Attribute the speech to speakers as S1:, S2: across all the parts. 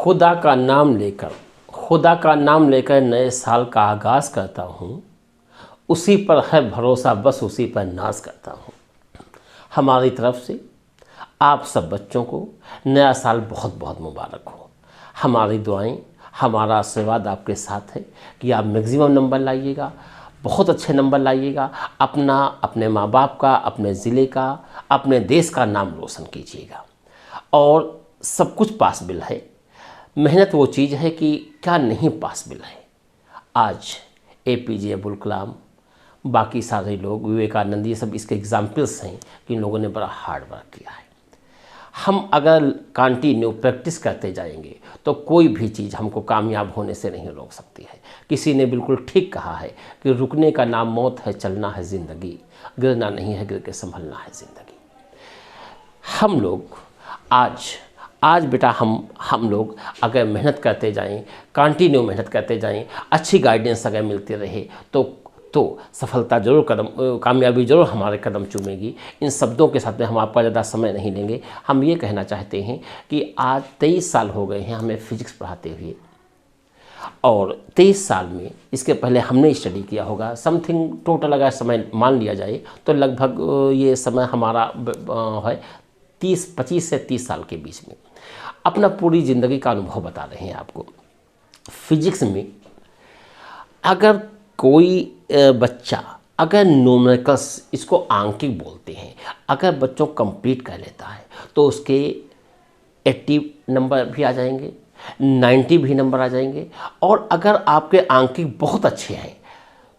S1: खुदा का नाम लेकर नए साल का आगाज़ करता हूँ। उसी पर है भरोसा, बस उसी पर नाज करता हूँ। हमारी तरफ से आप सब बच्चों को नया साल बहुत बहुत मुबारक हो। हमारी दुआएं, हमारा आशीर्वाद आपके साथ है कि आप मैक्सिमम नंबर लाइएगा, बहुत अच्छे नंबर लाइएगा, अपने माँ बाप का, अपने ज़िले का, अपने देश का नाम रोशन कीजिएगा। और सब कुछ पॉसिबल है। मेहनत वो चीज़ है कि क्या नहीं पॉसिबल है। आज APJ अब्दुल कलाम, बाकी सारे लोग, विवेकानंद, ये सब इसके एग्जाम्पल्स हैं कि इन लोगों ने बड़ा हार्ड वर्क किया है। हम अगर कंटिन्यू प्रैक्टिस करते जाएंगे तो कोई भी चीज़ हमको कामयाब होने से नहीं रोक सकती है। किसी ने बिल्कुल ठीक कहा है कि रुकने का नाम मौत है, चलना है ज़िंदगी, गिरना नहीं है, गिर के संभलना है ज़िंदगी। हम लोग आज बेटा हम लोग अगर मेहनत करते जाएं, कंटिन्यू मेहनत करते जाएं, अच्छी गाइडेंस अगर मिलती रहे तो सफलता जरूर कामयाबी जरूर हमारे कदम चूमेगी। इन शब्दों के साथ में हम आपका ज़्यादा समय नहीं लेंगे। हम ये कहना चाहते हैं कि आज 23 साल हो गए हैं हमें फिजिक्स पढ़ाते हुए, और 23 साल में इसके पहले हमने स्टडी किया होगा समथिंग, टोटल अगर समय मान लिया जाए तो लगभग ये समय हमारा है 25 से 30 साल के बीच में। अपना पूरी ज़िंदगी का अनुभव बता रहे हैं आपको। फिजिक्स में अगर कोई बच्चा अगर न्यूमेरिकल्स, इसको आंकिक बोलते हैं, अगर बच्चों कंप्लीट कर लेता है तो उसके 80 नंबर भी आ जाएंगे, 90 भी नंबर आ जाएंगे। और अगर आपके आंकिक बहुत अच्छे हैं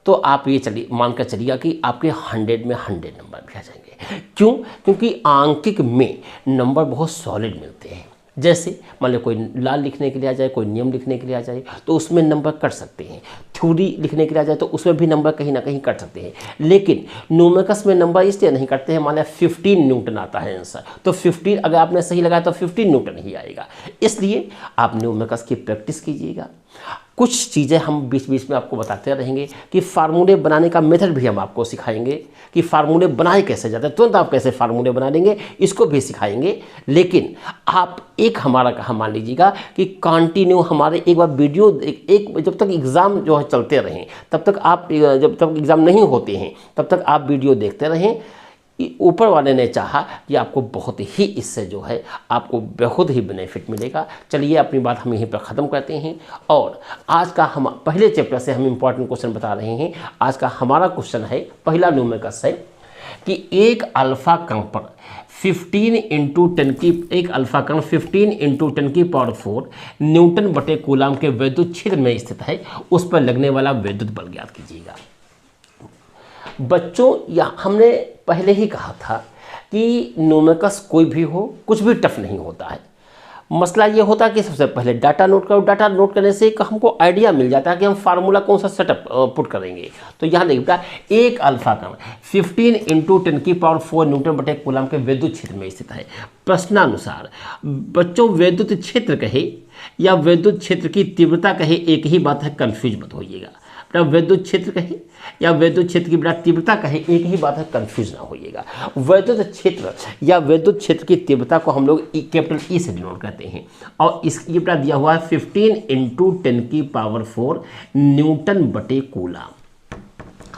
S1: तो आप ये मानकर चलिएगा कि आपके 100 में 100 नंबर भी आ जाएंगे। क्यों? क्योंकि आंकिक में नंबर बहुत सॉलिड मिलते हैं। जैसे मान लो कोई लाल लिखने के लिए आ जाए, कोई नियम लिखने के लिए आ जाए तो उसमें नंबर कट सकते हैं। थ्योरी लिखने के लिए आ जाए तो उसमें भी नंबर कहीं ना कहीं कट सकते हैं। लेकिन न्यूमेरिकल्स में नंबर इसलिए नहीं कटते हैं। मान लिया 15 न्यूटन आता है आंसर, तो 15 अगर आपने सही लगाया तो 15 न्यूटन ही आएगा। इसलिए आप न्यूमेरिकल्स की प्रैक्टिस कीजिएगा। कुछ चीज़ें हम बीच बीच में आपको बताते रहेंगे कि फार्मूले बनाने का मेथड भी हम आपको सिखाएंगे कि फार्मूले बनाए कैसे जाते हैं, तुरंत आप कैसे फार्मूले बना लेंगे इसको भी सिखाएंगे। लेकिन आप एक हमारा कहा मान लीजिएगा कि कंटिन्यू हमारे एक बार वीडियो एक जब तक एग्ज़ाम जो है चलते रहें तब तक आप, जब तक एग्ज़ाम नहीं होते हैं तब तक आप वीडियो देखते रहें। ऊपर वाले ने चाहा कि आपको बहुत ही इससे जो है आपको बहुत ही बेनिफिट मिलेगा। चलिए अपनी बात हम यहीं पर ख़त्म करते हैं। और आज का हम पहले चैप्टर से हम इम्पॉर्टेंट क्वेश्चन बता रहे हैं। आज का हमारा क्वेश्चन है, पहला न्यूमेरिकल्स है कि एक अल्फ़ा कण पर 15 × 10 की एक अल्फ़ा कण 15 × 10 की पावर 4 न्यूटन बटे कूलाम के वैद्युत क्षेत्र में स्थित है, उस पर लगने वाला वैद्युत बल ज्ञात कीजिएगा। बच्चों, या हमने पहले ही कहा था कि न्यूमेरिकल्स कोई भी हो, कुछ भी टफ नहीं होता है। मसला ये होता है कि सबसे पहले डाटा नोट करो। डाटा नोट करने से एक हमको आइडिया मिल जाता है कि हम फार्मूला कौन सा सेटअप पुट करेंगे। तो यहाँ देखिए बेटा, एक अल्फा कण 15 × 10 की पावर 4 न्यूटन बटे कूलाम के वैद्युत क्षेत्र में स्थित है। प्रश्नानुसार बच्चों, वैद्युत क्षेत्र कहे या वैद्युत क्षेत्र की तीव्रता कहे, एक ही बात है, कन्फ्यूज मत होइएगा। बेटा वैद्युत क्षेत्र कहे या वैद्युत क्षेत्र की बेटा तीव्रता कहे, एक ही बात है, कंफ्यूज ना होइएगा। वैद्युत क्षेत्र या वैद्युत क्षेत्र की तीव्रता को हम लोग कैपिटल E से डिनोट करते हैं। और ये बेटा दिया हुआ है 15 × 10 की पावर 4 न्यूटन बटे कूलाम।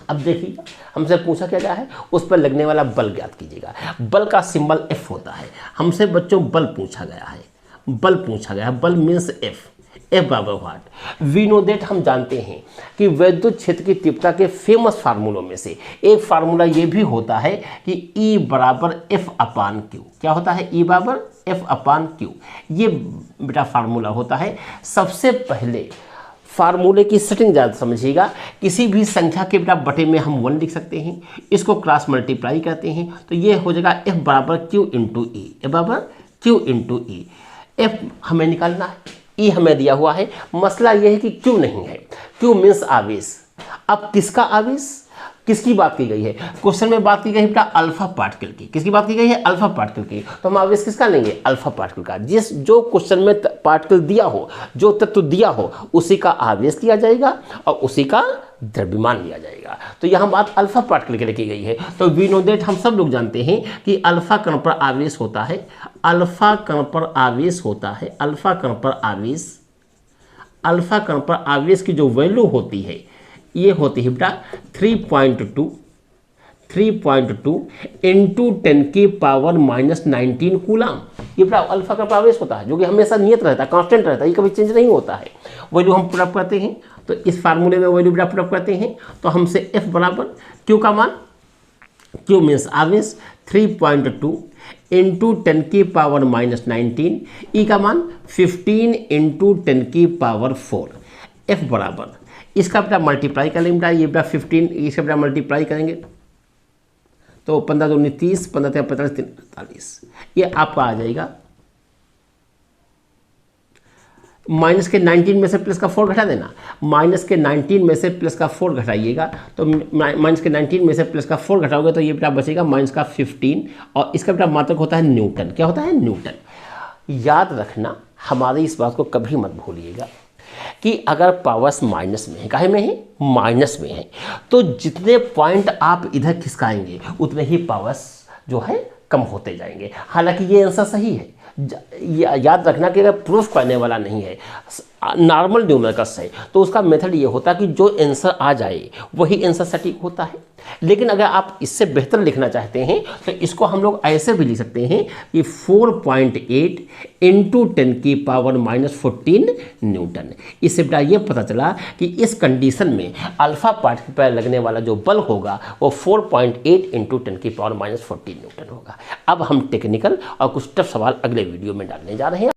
S1: अब देखिए हमसे पूछा क्या गया है, उस पर लगने वाला बल ज्ञात कीजिएगा। बल का सिंबल F होता है। हमसे बच्चों बल पूछा गया है, बल मीन्स F बराबर व्हाट। वी नो दैट, हम जानते हैं कि वैद्युत क्षेत्र की तीव्रता के फेमस फार्मूलों में से एक फार्मूला ये भी होता है कि E बराबर F/Q। क्या होता है? E बराबर F/Q। ये बेटा फार्मूला होता है। सबसे पहले फार्मूले की सेटिंग ज़्यादा समझिएगा। किसी भी संख्या के बेटा बटे में हम 1 लिख सकते हैं, इसको क्रॉस मल्टीप्लाई करते हैं तो ये हो जाएगा F बराबर Q × E। F बराबर Q × E। F हमें निकालना है, E हमें दिया हुआ है। मसला यह है कि Q नहीं है। Q मीन्स आवेश। अब किसका आवेश? किसकी बात की गई है? क्वेश्चन में बात की गई है बेटा अल्फा पार्टिकल की। किसकी बात की गई है? अल्फा पार्टिकल की। तो हम आवेश किसका लेंगे? अल्फा पार्टिकल का। जो क्वेश्चन में पार्टिकल दिया हो, जो तत्व दिया हो, उसी का आवेश लिया जाएगा और उसी का द्रव्यमान लिया जाएगा। तो यहाँ बात अल्फा पार्टिकल के लिए की गई है। तो वी नो दैट, हम सब लोग जानते हैं कि अल्फा कण पर आवेश होता है, अल्फा कण पर आवेश होता है, अल्फा कण पर आवेश, अल्फा कण पर आवेश की जो वैल्यू होती है ये होती है बेटा 3.2 इंटू 10 की पावर -19 कूलाम। ये बेटा अल्फा का आवेश होता है, जो कि हमेशा नियत रहता है, कांस्टेंट रहता है, ये कभी चेंज नहीं होता है। वैल्यू हम पुटअप करते हैं, तो इस फार्मूले में वैल्यू बेटा पुटअप करते हैं, तो हमसे F बराबर Q का मान, Q मीन्स आवेश 3.2 इंटू 10 की पावर -19, E का मान 15 इंटू 10 की पावर 4, F बराबर इसका बेटा मल्टीप्लाई करेंगे बेटा, ये बेटा 15 इसका बेटा मल्टीप्लाई करेंगे तो 15 दूनी 30, 15 3 45 3 48, ये आपका आ जाएगा। माइनस के 19 में से प्लस का 4 घटा देना, माइनस के 19 में से प्लस का 4 घटाइएगा, तो माइनस के 19 में से प्लस का 4 घटाओगे तो ये बेटा बचेगा माइनस का 15, और इसका बेटा मात्रक होता है न्यूटन। क्या होता है? न्यूटन। याद रखना, हमारी इस बात को कभी मत भूलिएगा कि अगर पावर्स माइनस में है, काहे में है? माइनस में है, तो जितने पॉइंट आप इधर खिसकाएंगे उतने ही पावर्स जो है कम होते जाएंगे। हालांकि ये आंसर सही है, याद रखना कि अगर प्रूफ करने वाला नहीं है, नॉर्मल न्यूमेरिकल्स है, तो उसका मेथड ये होता है कि जो आंसर आ जाए वही आंसर सटीक होता है। लेकिन अगर आप इससे बेहतर लिखना चाहते हैं तो इसको हम लोग ऐसे भी लिख सकते हैं कि 4.8 इंटू 10 की पावर -14 न्यूटन। इससे बेटा ये पता चला कि इस कंडीशन में अल्फा पार्टिकल पर लगने वाला जो बल होगा वो 4.8 इंटू 10 की पावर -14 न्यूटन होगा। अब हम टेक्निकल और कुछ टफ सवाल अगले वीडियो में डालने जा रहे हैं।